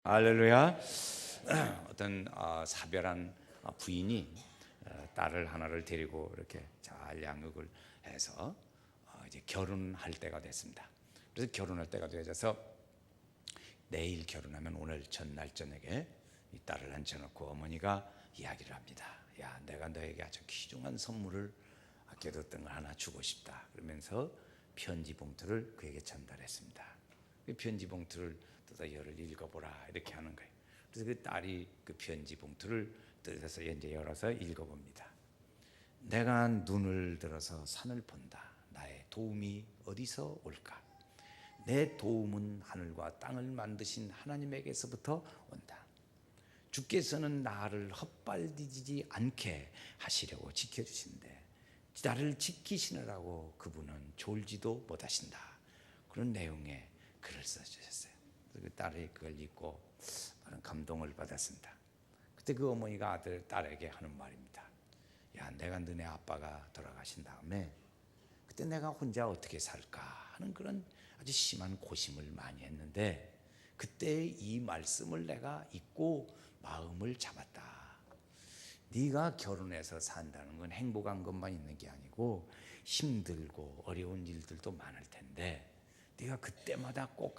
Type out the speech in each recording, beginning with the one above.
할렐루야. 어떤 사별한 부인이 딸을 하나를 데리고 이렇게 잘 양육을 해서 이제 결혼할 때가 됐습니다. 그래서 결혼할 때가 되어서 내일 결혼하면 오늘 전날 저녁에 이 딸을 앉혀놓고 어머니가 이야기를 합니다. 야, 내가 너에게 아주 귀중한 선물을 아껴뒀던 걸 하나 주고 싶다. 그러면서 편지 봉투를 그에게 전달했습니다. 그 편지 봉투를 뜯어 열을 읽어보라 이렇게 하는 거예요. 그래서 그 딸이 그 편지 봉투를 뜯어서 이제 열어서 읽어봅니다. 내가 눈을 들어서 산을 본다. 나의 도움이 어디서 올까? 내 도움은 하늘과 땅을 만드신 하나님에게서부터 온다. 주께서는 나를 헛발디지지 않게 하시려고 지켜주신대. 나를 지키시느라고 그분은 졸지도 못하신다. 그런 내용의 글을 써주셨어요. 그 딸이 그걸 읽고 많은 감동을 받았습니다. 그때 그 어머니가 딸에게 하는 말입니다. 야, 내가 너네 아빠가 돌아가신 다음에 그때 내가 혼자 어떻게 살까 하는 그런 아주 심한 고심을 많이 했는데 그때 이 말씀을 내가 잊고 마음을 잡았다. 네가 결혼해서 산다는 건 행복한 것만 있는 게 아니고 힘들고 어려운 일들도 많을 텐데 네가 그때마다 꼭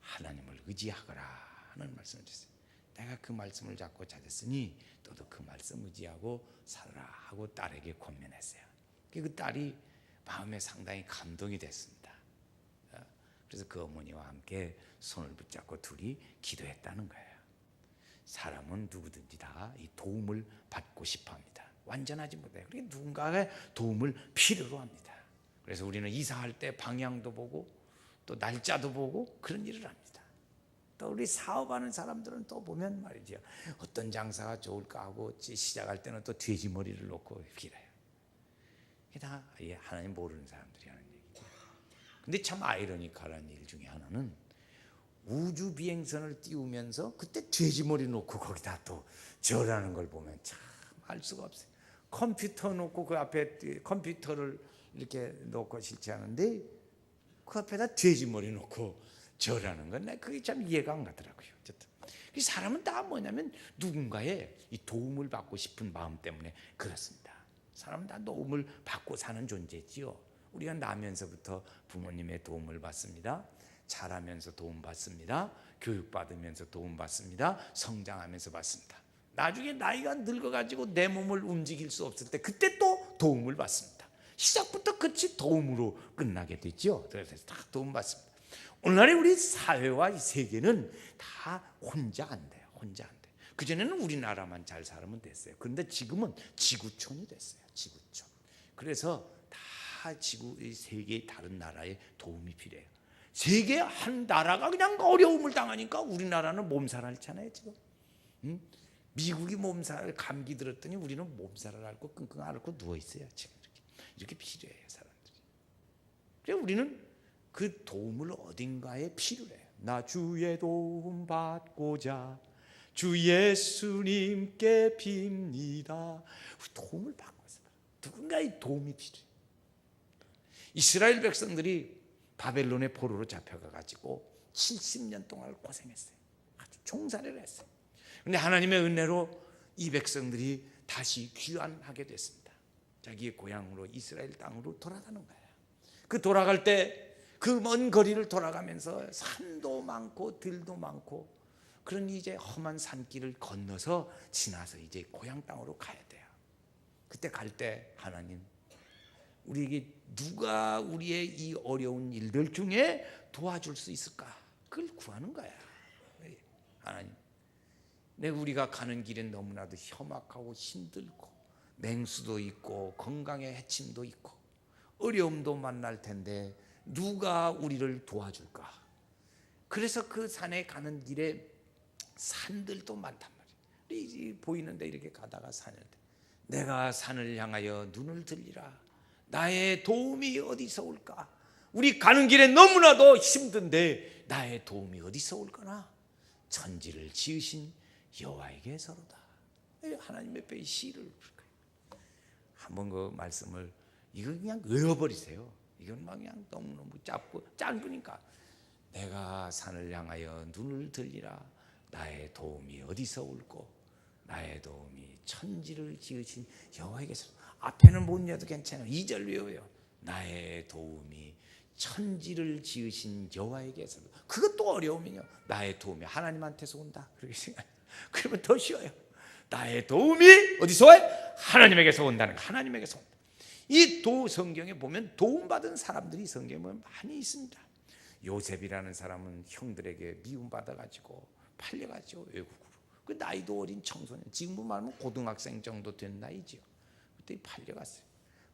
하나님을 의지하거라 하는 말씀을 주셨어요. 내가 그 말씀을 잡고 찾았으니 너도 그 말씀 의지하고 살아라 하고 딸에게 권면했어요. 그 딸이 마음에 상당히 감동이 됐습니다. 그래서 그 어머니와 함께 손을 붙잡고 둘이 기도했다는 거예요. 사람은 누구든지 다 이 도움을 받고 싶어 합니다. 완전하지 못해요. 그러니까 누군가의 도움을 필요로 합니다. 그래서 우리는 이사할 때 방향도 보고 또 날짜도 보고 그런 일을 합니다. 또 우리 사업하는 사람들은 또 보면 말이죠. 어떤 장사가 좋을까 하고 시작할 때는 또 돼지 머리를 놓고 길어요. 이게 다 하나님 모르는 사람들이 하는 얘기죠. 근데 참 아이러니컬한 일 중에 하나는 우주 비행선을 띄우면서 그때 돼지 머리 놓고 거기다 또 절하는 걸 보면 참 알 수가 없어요. 컴퓨터 놓고 그 앞에 컴퓨터를 이렇게 놓고 실체하는데 그 앞에다 돼지 머리 놓고 절하는 건 그게 참 이해가 안 가더라고요. 어쨌든 사람은 다 뭐냐면 누군가의 이 도움을 받고 싶은 마음 때문에 그렇습니다. 사람은 다 도움을 받고 사는 존재지요. 우리가 나면서부터 부모님의 도움을 받습니다. 자라면서 도움받습니다. 교육받으면서 도움받습니다. 성장하면서 받습니다. 나중에 나이가 늙어가지고 내 몸을 움직일 수 없을 때 그때 또 도움을 받습니다. 시작부터 끝이 도움으로 끝나게 되죠. 그래서 다 도움받습니다. 오늘날의 우리 사회와 이 세계는 다 혼자 안 돼요. 혼자 안 돼요. 그전에는 우리나라만 잘 살면 됐어요. 그런데 지금은 지구촌이 됐어요. 지구촌. 그래서 다 세계의 다른 나라의 도움이 필요해요. 세계 한 나라가 그냥 어려움을 당하니까 우리나라는 몸살 앓잖아요 지금. 미국이 몸살 감기 들었더니 우리는 몸살을 앓고 끙끙 앓고 누워 있어요 지금. 이렇게 필요해요 사람들이. 그래서 우리는 그 도움을 어딘가에 필요해요. 나 주의 도움 받고자 주 예수님께 빕니다. 도움을 받고 있어요. 누군가의 도움이 필요해요. 이스라엘 백성들이 바벨론의 포로로 잡혀가가지고 70년 동안 고생했어요. 아주 종살이를 했어요. 그런데 하나님의 은혜로 이 백성들이 다시 귀환하게 됐습니다. 자기의 고향으로 이스라엘 땅으로 돌아가는 거예요. 그 돌아갈 때 그 먼 거리를 돌아가면서 산도 많고 들도 많고 그런 이제 험한 산길을 건너서 지나서 이제 고향 땅으로 가야 돼요. 그때 갈 때 하나님 우리에게 누가 우리의 이 어려운 일들 중에 도와줄 수 있을까? 그걸 구하는 거야. 하나님, 우리가 가는 길은 너무나도 험악하고 힘들고 맹수도 있고 건강에 해침도 있고 어려움도 만날 텐데 누가 우리를 도와줄까? 그래서 그 산에 가는 길에 산들도 많단 말이야. 보이는데 이렇게 가다가 산을 내가 산을 향하여 눈을 들리라. 나의 도움이 어디서 올까? 우리 가는 길에 너무나도 힘든데 나의 도움이 어디서 올까나? 천지를 지으신 여호와에게서로다. 하나님 옆에 시를 한번 그 말씀을 이거 그냥 외워버리세요. 이건 막 그냥 너무너무 짧고 짧으니까 내가 산을 향하여 눈을 들리라. 나의 도움이 어디서 올꼬? 나의 도움이 천지를 지으신 여호와에게서. 앞에는 못 외워도 괜찮아요. 2절 외워요. 나의 도움이 천지를 지으신 여호와에게서. 그것도 어려우면요, 나의 도움이 하나님한테서 온다 그렇게 생각해요. 그러면 더 쉬워요. 나의 도움이 어디서 와요? 하나님에게서 온다는 거. 하나님에게서 온다. 이 성경에 보면 도움받은 사람들이 성경에 보면 많이 있습니다. 요셉이라는 사람은 형들에게 미움받아가지고 팔려가지고 외국으로. 그 나이도 어린 청소년, 지금 말하면 고등학생 정도 된 나이죠. 그때 팔려갔어요.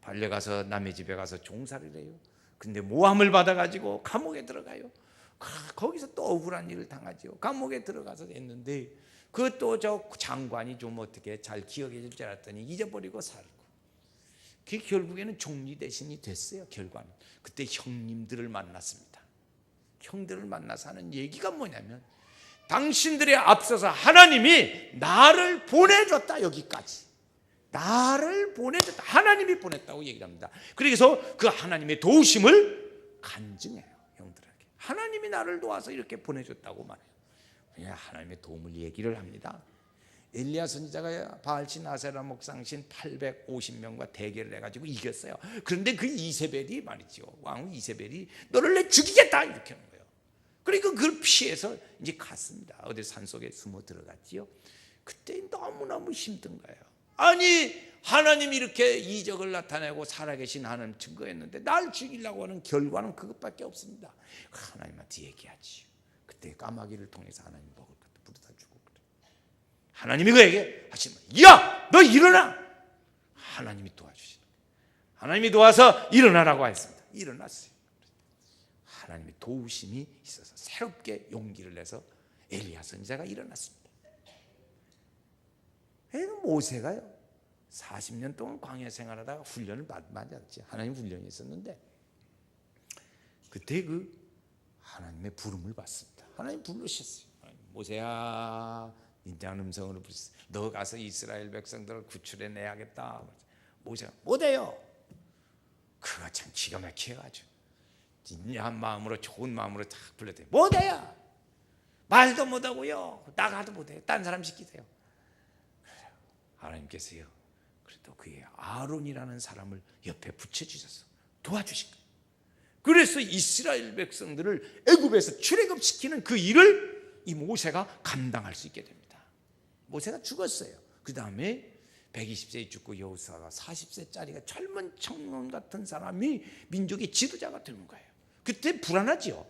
팔려가서 남의 집에 가서 종살이를 해요. 근데 모함을 받아가지고 감옥에 들어가요. 거기서 또 억울한 일을 당하죠. 감옥에 들어가서 했는데 그것도 저 장관이 좀 어떻게 잘 기억해 줄 줄 알았더니 잊어버리고 살고, 그 결국에는 총리 대신이 됐어요. 결과는 그때 형님들을 만났습니다. 형들을 만나서 하는 얘기가 뭐냐면, 당신들에 앞서서 하나님이 나를 보내줬다. 여기까지 나를 보내줬다. 하나님이 보냈다고 얘기를 합니다. 그래서 그 하나님의 도우심을 간증해요. 형들에게 하나님이 나를 도와서 이렇게 보내줬다고 말해요. 그냥 하나님의 도움을 얘기를 합니다. 엘리야 선지자가 바알신 아세라 목상신 850명과 대결을 해가지고 이겼어요. 그런데 그 이세벨이 말이죠, 왕 이세벨이 너를 내 죽이겠다 이렇게 하는 거예요. 그러니까 그걸 피해서 이제 갔습니다. 어디 산속에 숨어 들어갔지요. 그때 너무너무 힘든 거예요. 아니 하나님이 이렇게 이적을 나타내고 살아계신 하나님 증거했는데 날 죽이려고 하는 결과는 그것밖에 없습니다. 하나님한테 얘기하지. 그때 까마귀를 통해서 하나님 먹을 것 부르다 주고 그래. 하나님이 그에게 하시면, 야, 너 일어나. 하나님이 도와주시는 거예요. 하나님이 도와서 일어나라고 했습니다. 일어났어요. 하나님의 도우심이 있어서 새롭게 용기를 내서 엘리야 선지자가 일어났습니다. 모세가요 40년 동안 광야 생활하다가 훈련을 받았지. 하나님 훈련이 있었는데 그때 그 하나님의 부름을 받습니다. 하나님 부르셨어요. 모세야, 인자한 음성으로 부르셨어요. 너 가서 이스라엘 백성들을 구출해 내야겠다. 모세가 못해요. 그가 참 기가 막혀가지고 진지한 마음으로, 좋은 마음으로 딱 불렀대요. 못해요. 말도 못하고요, 나가도 못해요. 딴 사람 시키세요. 하나님께서요, 그래도 그의 아론이라는 사람을 옆에 붙여주셔서 도와주신 거예요. 그래서 이스라엘 백성들을 애굽에서 출애굽시키는 그 일을 이 모세가 감당할 수 있게 됩니다. 모세가 죽었어요. 그 다음에 120세에 죽고 여호수아가 40세짜리가 젊은 청년 같은 사람이 민족의 지도자가 되는 거예요. 그때 불안하죠.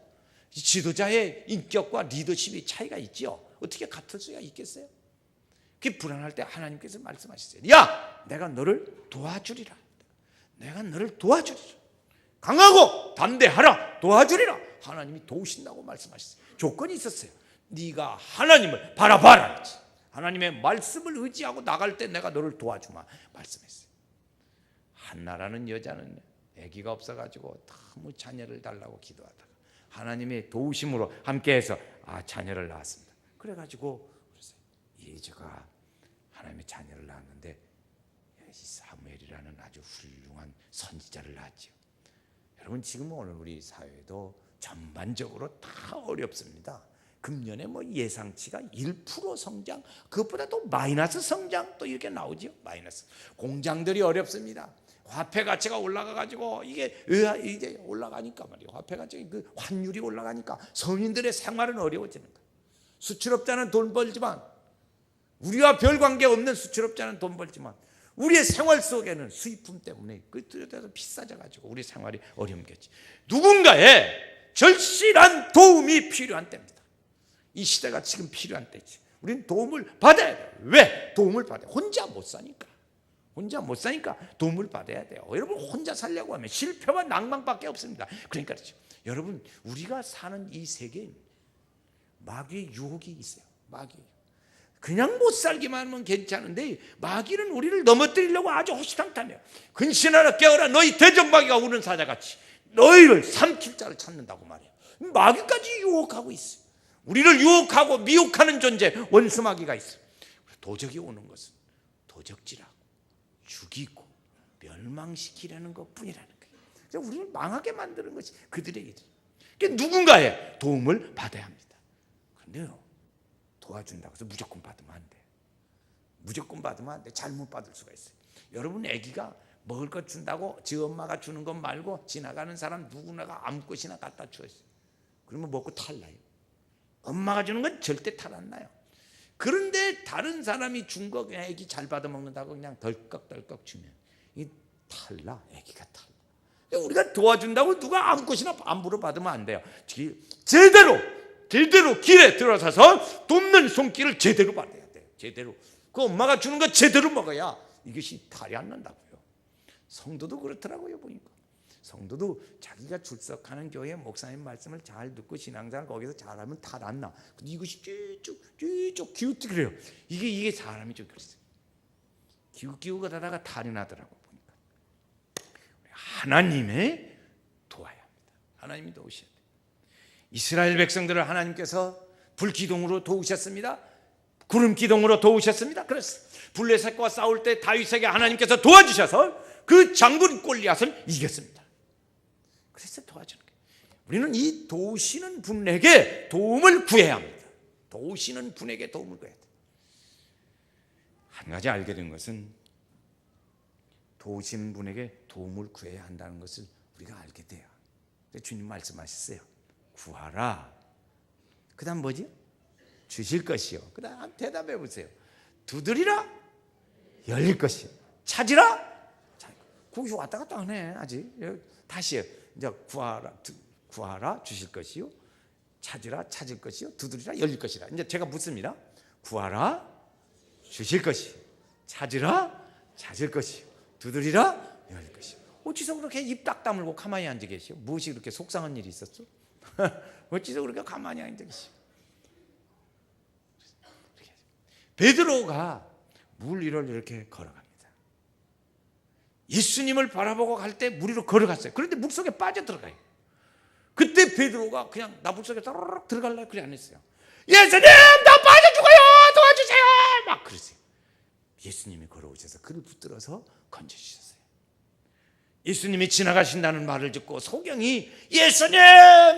지도자의 인격과 리더십의 차이가 있죠. 어떻게 같을 수가 있겠어요? 그 불안할 때 하나님께서 말씀하셨어요. 야, 내가 너를 도와주리라. 내가 너를 도와주리라. 강하고 담대하라. 도와주리라. 하나님이 도우신다고 말씀하셨어요. 조건이 있었어요. 네가 하나님을 바라봐라. 하나님의 말씀을 의지하고 나갈 때 내가 너를 도와주마 말씀했어요. 한나라는 여자는 아기가 없어가지고 너무 자녀를 달라고 기도하다가 하나님의 도우심으로 함께해서 자녀를 낳았습니다. 그래가지고 예저가 하나님의 자녀를 낳았는데 사무엘이라는 아주 훌륭한 선지자를 낳았죠. 여러분, 지금 오늘 우리 사회도 전반적으로 다 어렵습니다. 금년에 예상치가 1% 성장, 그것보다 또 마이너스 성장 또 이렇게 나오죠. 마이너스. 공장들이 어렵습니다. 화폐 가치가 올라가가지고 이게 이제 올라가니까 말이에요. 화폐 가치, 그 환율이 올라가니까 서민들의 생활은 어려워지는 거예요. 수출업자는 돈 벌지만, 우리와 별 관계 없는 수출업자는 돈 벌지만 우리의 생활 속에는 수입품 때문에 그때서 비싸져가지고 우리 생활이 어려움겠지. 누군가의 절실한 도움이 필요한 때입니다. 이 시대가 지금 필요한 때지. 우리는 도움을 받아야 돼요. 왜? 도움을 받아요. 혼자 못 사니까. 혼자 못 사니까 도움을 받아야 돼요. 여러분, 혼자 살려고 하면 실패와 낭만밖에 없습니다. 그러니까 그렇죠. 여러분, 우리가 사는 이 세계에 마귀의 유혹이 있어요. 마귀. 그냥 못 살기만 하면 괜찮은데 마귀는 우리를 넘어뜨리려고 아주 호시탐탐해요. 근신하라, 깨어라, 너희 대적마귀가 우는 사자같이 너희를 삼킬 자를 찾는다고 말해요. 마귀까지 유혹하고 있어요. 우리를 유혹하고 미혹하는 존재, 원수 마귀가 있어요. 도적이 오는 것은 도적질하고 죽이고 멸망시키려는 것뿐이라는 거예요. 우리를 망하게 만드는 것이 그들의 일이에요. 그러니까 누군가의 도움을 받아야 합니다. 그런데요, 도와준다고 해서 무조건 받으면 안 돼요. 무조건 받으면 안 돼. 잘못 받을 수가 있어요. 여러분 아기가 먹을 것 준다고 지 엄마가 주는 것 말고 지나가는 사람 누구나가 아무 것이나 갖다 주었어요. 그러면 먹고 탈나요. 엄마가 주는 건 절대 탈 안 나요. 그런데 다른 사람이 준 거 그냥 아기 잘 받아 먹는다고 그냥 덜컥덜컥 주면 이 탈나, 아기가 탈나. 우리가 도와준다고 누가 아무 것이나 함부로 받으면 안 돼요. 제대로 길에 들어서서 돕는 손길을 제대로 받아야 돼요. 제대로. 그 엄마가 주는 거 제대로 먹어야 이것이 탈이 안 난다고요. 성도도 그렇더라고요. 보니까 성도도 자기가 출석하는 교회 목사님 말씀을 잘 듣고 신앙생활 거기서 잘하면 탈 안 나. 근데 이것이 쭉 기웃기래요. 이게 사람이 좀 그랬어요. 기웃기웃 하다가 탈이 나더라고. 보니까 하나님의 도와야 합니다. 하나님이 도우셔야 돼요. 이스라엘 백성들을 하나님께서 불기둥으로 도우셨습니다. 구름 기둥으로 도우셨습니다. 그래서 블레셋과 싸울 때 다윗에게 하나님께서 도와주셔서 그 장군 골리앗을 이겼습니다. 그래서 도와주는 거예요. 우리는 이 도우시는 분에게 도움을 구해야 합니다. 도우시는 분에게 도움을 구해야 돼요. 한 가지 알게 된 것은 도우시는 분에게 도움을 구해야 한다는 것을 우리가 알게 돼요. 주님 말씀하셨어요. 구하라. 그 다음 뭐지? 주실 것이요. 그 다음 대답해 보세요. 두드리라. 열릴 것이요. 찾으라. 거기서 왔다 갔다 하네. 아직. 다시요. 이제 구하라 주실 것이요. 찾으라 찾을 것이요. 두드리라 열릴 것이라. 이제 제가 묻습니다. 구하라 주실 것이요. 찾으라 찾을 것이요. 두드리라 열릴 것이요. 어찌서 그렇게 입 딱 다물고 가만히 앉아 계시오? 무엇이 그렇게 속상한 일이 있었어? 어찌서 그렇게 가만히 앉아 계시오? 베드로가 물 위를 이렇게 걸어갑니다. 예수님을 바라보고 갈 때 물 위로 걸어갔어요. 그런데 물속에 빠져들어가요. 그때 베드로가 그냥 나 물속에 따르륵 들어갈래 그래 안 했어요. 예수님 나 빠져 죽어요 도와주세요 막 그러세요. 예수님이 걸어오셔서 그를 붙들어서 건져주셨어요. 예수님이 지나가신다는 말을 듣고 소경이 예수님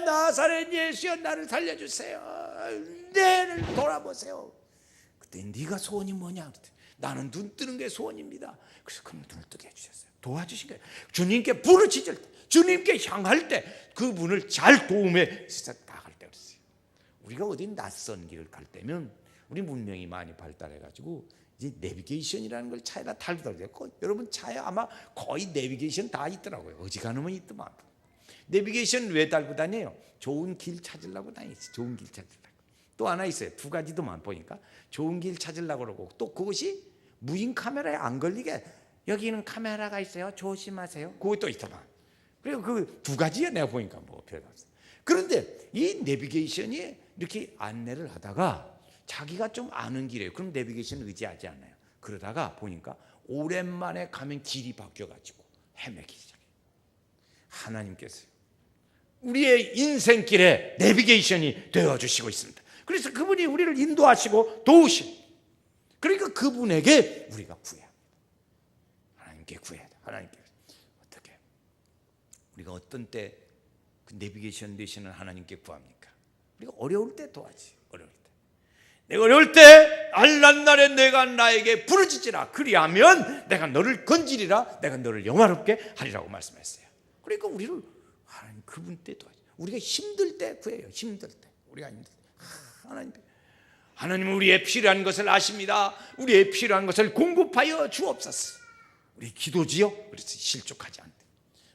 나사렛 예수여 나를 살려주세요. 나를 돌아보세요. 그때 네가 소원이 뭐냐 그랬더니 나는 눈 뜨는 게 소원입니다. 그래서 그분 눈을 뜨게 해주셨어요. 도와주신 거예요. 주님께 부르짖을 때, 주님께 향할 때 그분을 잘 도움해 나갈 때 그랬어요. 우리가 어디 낯선 길을 갈 때면 우리 문명이 많이 발달해가지고 이제 내비게이션이라는 걸 차에다 달고 다녀요. 여러분 차에 아마 거의 내비게이션 다 있더라고요. 어지간하면 있더만. 내비게이션 왜 달고 다녀요? 좋은 길 찾으려고 다니지. 좋은 길 찾으려고. 또 하나 있어요. 두 가지도만 보니까 좋은 길 찾으려고 그러고 또 그것이 무인 카메라에 안 걸리게 여기는 카메라가 있어요. 조심하세요. 그것도 있더만. 그리고 그 두 가지야 내가 보니까 뭐 별거 없어요. 그런데 이 내비게이션이 이렇게 안내를 하다가 자기가 좀 아는 길이에요. 그럼 내비게이션을 의지하지 않아요. 그러다가 보니까 오랜만에 가면 길이 바뀌어가지고 헤매기 시작해요. 하나님께서 우리의 인생길에 내비게이션이 되어주시고 있습니다. 그래서 그분이 우리를 인도하시고 도우시고 그러니까 그분에게 우리가 구해야 합니다. 하나님께 구해야 돼. 하나님께. 어떻게? 우리가 어떤 때 그 내비게이션 되시는 하나님께 구합니까? 우리가 어려울 때 도와지. 어려울 때. 내가 어려울 때 알란 날에 내가 나에게 부르짖으라. 그리하면 내가 너를 건지리라. 내가 너를 영화롭게 하리라고 말씀했어요. 그러니까 우리를 하나님 그분 때 도와지. 우리가 힘들 때 구해요. 힘들 때. 우리가 힘들 때. 하나님은 우리의 필요한 것을 아십니다. 우리의 필요한 것을 공급하여 주옵소서. 우리 기도지요. 그래서 실족하지 않대.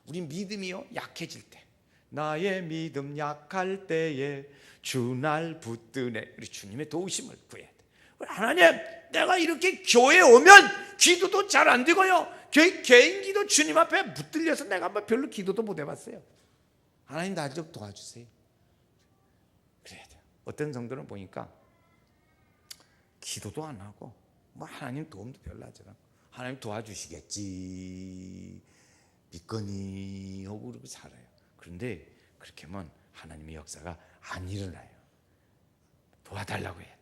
우리 믿음이요 약해질 때, 나의 믿음 약할 때에 주 날 붙드네. 우리 주님의 도우심을 구해야 돼. 하나님, 내가 이렇게 교회에 오면 기도도 잘 안 되고요. 개인 기도 주님 앞에 붙들려서 내가 한번 별로 기도도 못 해봤어요. 하나님 나 좀 도와주세요. 그래야 돼. 어떤 성도는 보니까 기도도 안 하고 뭐 하나님 도움도 별로 하지 않고 하나님 도와주시겠지 믿거니 하고 그러고 살아요. 그런데 그렇게 하면 하나님의 역사가 안 일어나요. 도와달라고 해야 돼.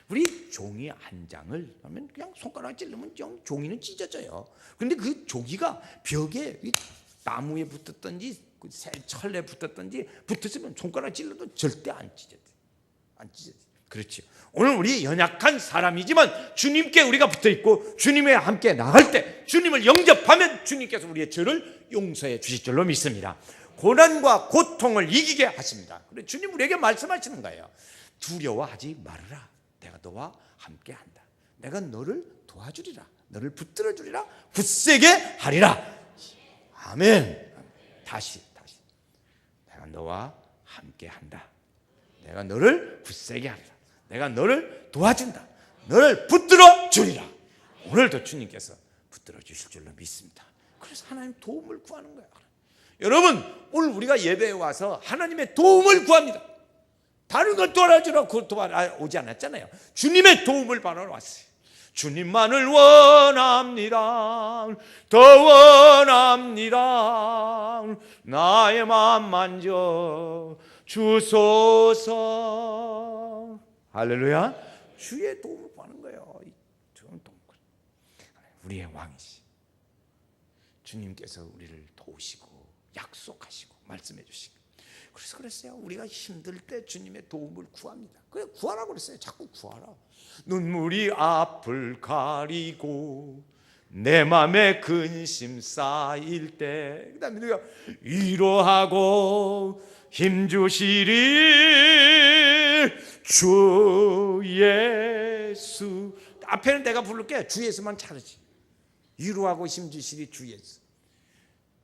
우리 종이 한 장을 하면 그냥 손가락 찔르면 종이는 찢어져요. 그런데 그 종이가 벽에 나무에 붙었든지 철에 붙었든지 붙었으면 손가락 찔러도 절대 안 찢어져. 그렇죠. 오늘 우리 연약한 사람이지만 주님께 우리가 붙어 있고 주님과 함께 나갈 때 주님을 영접하면 주님께서 우리의 죄를 용서해 주실 줄로 믿습니다. 고난과 고통을 이기게 하십니다. 그래 주님 우리에게 말씀하시는 거예요. 두려워하지 말아라. 내가 너와 함께 한다. 내가 너를 도와주리라. 너를 붙들어 주리라. 굳세게 하리라. 아멘. 다시 내가 너와 함께 한다. 내가 너를 굳세게 하리라. 내가 너를 도와준다. 너를 붙들어 주리라. 오늘도 주님께서 붙들어 주실 줄로 믿습니다. 그래서 하나님 도움을 구하는 거예요. 여러분 오늘 우리가 예배에 와서 하나님의 도움을 구합니다. 다른 것 도와주라고 오지 않았잖아요. 주님의 도움을 바라러 왔어요. 주님만을 원합니다. 더 원합니다. 나의 마음 만져 주소서. 할렐루야. 주의 도움을 구하는 거예요. 우리의 왕이시 주님께서 우리를 도우시고 약속하시고 말씀해 주시고, 그래서 그랬어요. 우리가 힘들 때 주님의 도움을 구합니다. 그래 구하라고 그랬어요. 자꾸 구하라. 눈물이 앞을 가리고 내 맘에 근심 쌓일 때, 그 다음에 우리가 위로하고 힘주시리 주 예수. 앞에는 내가 부를게. 주 예수만 차르지. 위로하고 힘주시리 주 예수.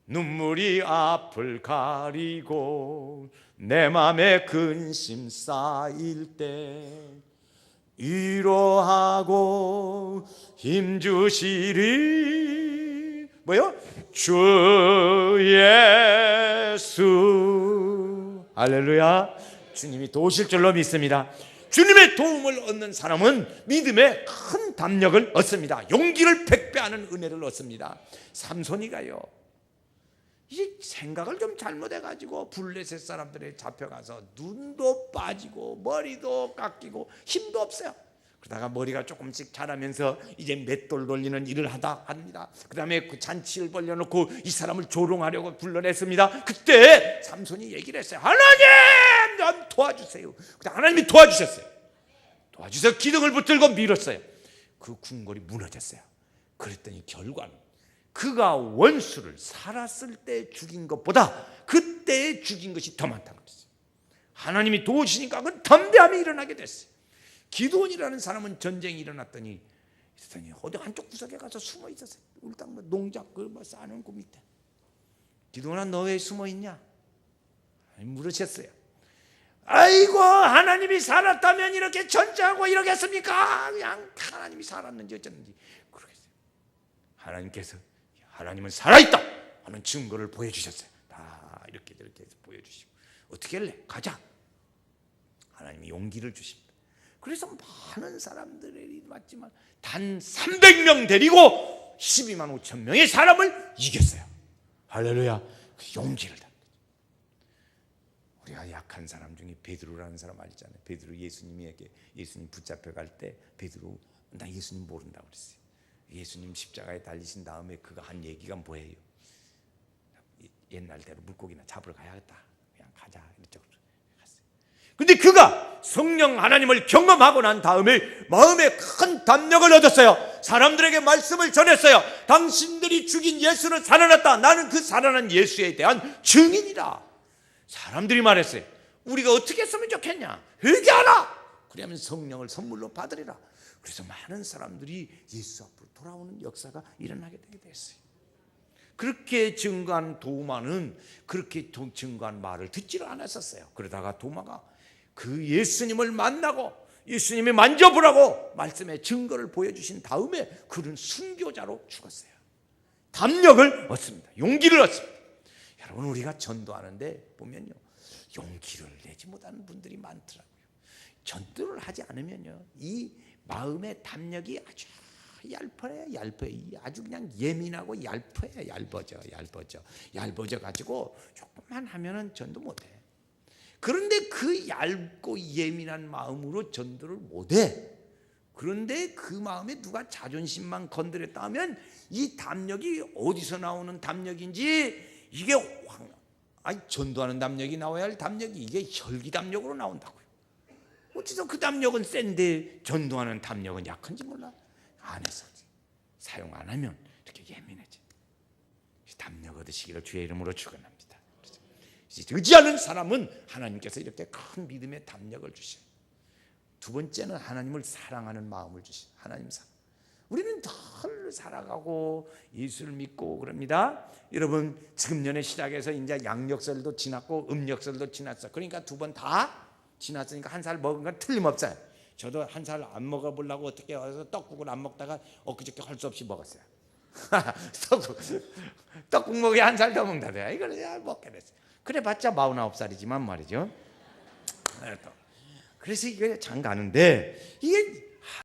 눈물이 앞을 가리고 내 맘에 근심 쌓일 때 위로하고 힘주시리 뭐요? 주 예수. 할렐루야. 주님이 도우실 줄로 믿습니다. 주님의 도움을 얻는 사람은 믿음의 큰 담력을 얻습니다. 용기를 백배하는 은혜를 얻습니다. 삼손이가요, 이 생각을 좀 잘못해가지고 블레셋 사람들에 잡혀가서 눈도 빠지고 머리도 깎이고 힘도 없어요. 그러다가 머리가 조금씩 자라면서 이제 맷돌 돌리는 일을 하다 합니다. 그 다음에 그 잔치를 벌려놓고 이 사람을 조롱하려고 불러냈습니다. 그때 삼손이 얘기를 했어요. 하나님 좀 도와주세요. 그때 하나님이 도와주셨어요. 도와주셔서 기둥을 붙들고 밀었어요. 그 궁궐이 무너졌어요. 그랬더니 결과는 그가 원수를 살았을 때 죽인 것보다 그때 죽인 것이 더 많다고 그랬어요. 하나님이 도우시니까 그 담대함이 일어나게 됐어요. 기드온이라는 사람은 전쟁이 일어났더니 어디 한쪽 구석에 가서 숨어 있었어요. 일단 뭐 농작 그 뭐 쌓는 그 밑에. 기드온아 너 왜 숨어 있냐? 물으셨어요. 아이고 하나님이 살았다면 이렇게 전쟁하고 이러겠습니까? 그냥 하나님이 살았는지 어쩌는지 그러겠어요. 하나님께서 하나님은 살아있다 하는 증거를 보여주셨어요. 다 이렇게 해서 보여주시고 어떻게 할래? 가자. 하나님이 용기를 주십니다. 그래서 많은 사람들이 왔지만 단 300명 데리고 12만 5천 명의 사람을 이겼어요. 할렐루야. 그 용기를 다. 우리가 약한 사람 중에 베드로라는 사람 알잖아요. 베드로 예수님에게 예수님 붙잡혀 갈 때 베드로 나 예수님 모른다고 그랬어요. 예수님 십자가에 달리신 다음에 그가 한 얘기가 뭐예요? 옛날대로 물고기나 잡으러 가야겠다. 그냥 가자 이쪽으로 갔어요. 근데 그가 성령 하나님을 경험하고 난 다음에 마음에 큰 담력을 얻었어요. 사람들에게 말씀을 전했어요. 당신들이 죽인 예수는 살아났다. 나는 그 살아난 예수에 대한 증인이다. 사람들이 말했어요. 우리가 어떻게 했으면 좋겠냐? 회개하라. 그러면 성령을 선물로 받으리라. 그래서 많은 사람들이 예수 앞으로 돌아오는 역사가 일어나게 되게 됐어요. 그렇게 증거한 도마는 그렇게 증거한 말을 듣지를 않았었어요. 그러다가 도마가 그 예수님을 만나고 예수님이 만져보라고 말씀의 증거를 보여주신 다음에 그는 순교자로 죽었어요. 담력을 얻습니다. 용기를 얻습니다. 여러분 우리가 전도하는데 보면요, 용기를 내지 못하는 분들이 많더라고요. 전도를 하지 않으면요, 이 마음의 담력이 아주 얇아요. 아주 그냥 예민하고 얇아져 가지고 조금만 하면은 전도 못해. 그런데 그 얇고 예민한 마음으로 전도를 못해. 그런데 그 마음에 누가 자존심만 건드렸다 하면 이 담력이 어디서 나오는 담력인지 이게 전도하는 담력이 나와야 할 담력이 이게 혈기 담력으로 나온다고요. 어째서 그 담력은 센데 전도하는 담력은 약한지 몰라. 안에서 사용 안 하면 이렇게 예민해져. 담력 얻으시기를 주의 이름으로 축원합니다. 의지하는 사람은 하나님께서 이렇게 큰 믿음의 담력을 주셔요. 두 번째는 하나님을 사랑하는 마음을 주셔요. 하나님 사랑. 우리는 늘 살아가고 예수를 믿고 그럽니다. 여러분 지금 전에 시작해서 이제 양력설도 지났고 음력설도 지났어. 그러니까 두 번 다 지났으니까 한 살 먹은 건 틀림없어요. 저도 한 살 안 먹어보려고 어떻게 해서 떡국을 안 먹다가 엊그저께 할 수 없이 먹었어요. 떡국 먹어야 한 살 더 먹는다. 이걸 먹게 됐어요. 그래봤자 49살이지만 말이죠. 그래서 이게 장 가는데 이게